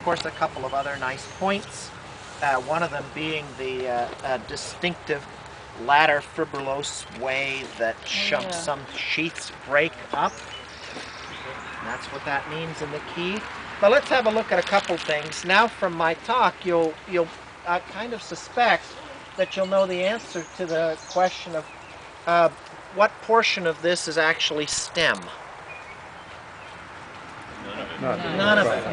course, a couple of other nice points. One of them being the distinctive ladder fibrillose way that some sheaths break up. That's what that means in the key. But let's have a look at a couple things. Now from my talk, you'll kind of suspect that you'll know the answer to the question of what portion of this is actually stem. None of it.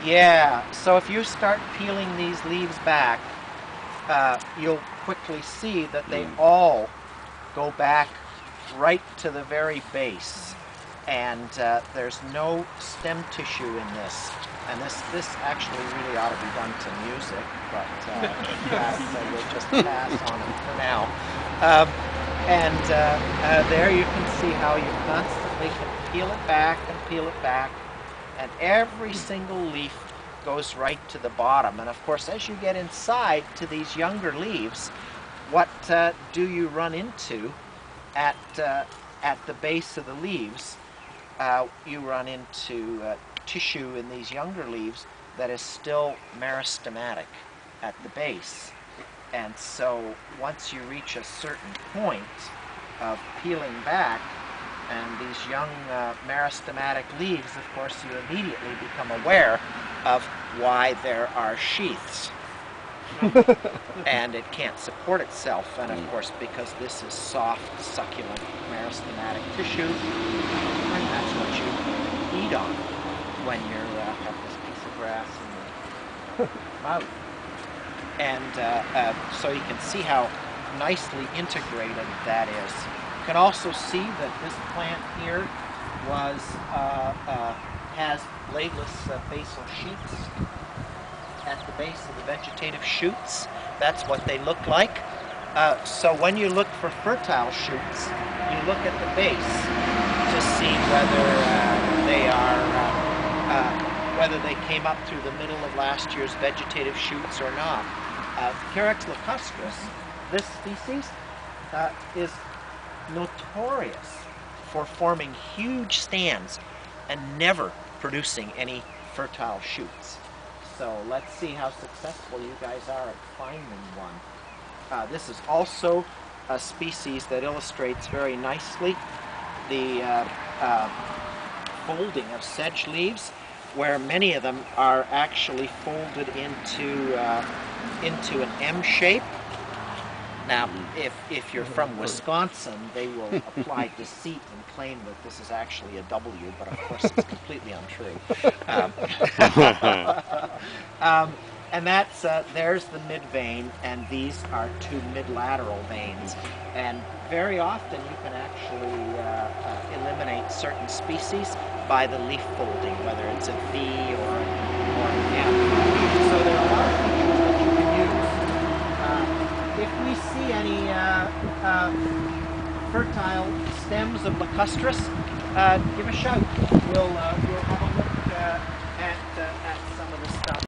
Yeah, so if you start peeling these leaves back, you'll quickly see that they all go back right to the very base. And there's no stem tissue in this. And this actually really ought to be done to music, but we'll just pass on it for now. There you can see how you constantly can peel it back and peel it back, and every single leaf goes right to the bottom. And of course, as you get inside to these younger leaves, what do you run into at the base of the leaves? You run into tissue in these younger leaves that is still meristematic at the base. And so once you reach a certain point of peeling back and these young meristematic leaves, of course, you immediately become aware of why there are sheaths. And it can't support itself, and of course, because this is soft, succulent, meristematic tissue, and that's what you eat on when you have this piece of grass in your mouth. And so you can see how nicely integrated that is. You can also see that this plant here has bladeless basal sheaths at the base of the vegetative shoots. That's what they look like. So when you look for fertile shoots, you look at the base to see whether they came up through the middle of last year's vegetative shoots or not. Carex lacustris, this species, is notorious for forming huge stands and never producing any fertile shoots. So let's see how successful you guys are at finding one. This is also a species that illustrates very nicely the folding of sedge leaves, where many of them are actually folded into an M shape. Now, if you're from Wisconsin, they will apply deceit and claim that this is actually a W, but of course it's completely untrue. And that's, there's the mid-vein, and these are two mid-lateral veins. And very often you can actually eliminate certain species by the leaf folding, whether it's a V or an M. So there are a lot of features that you can use. If we see any fertile stems of lacustris, give a shout. We'll have a look at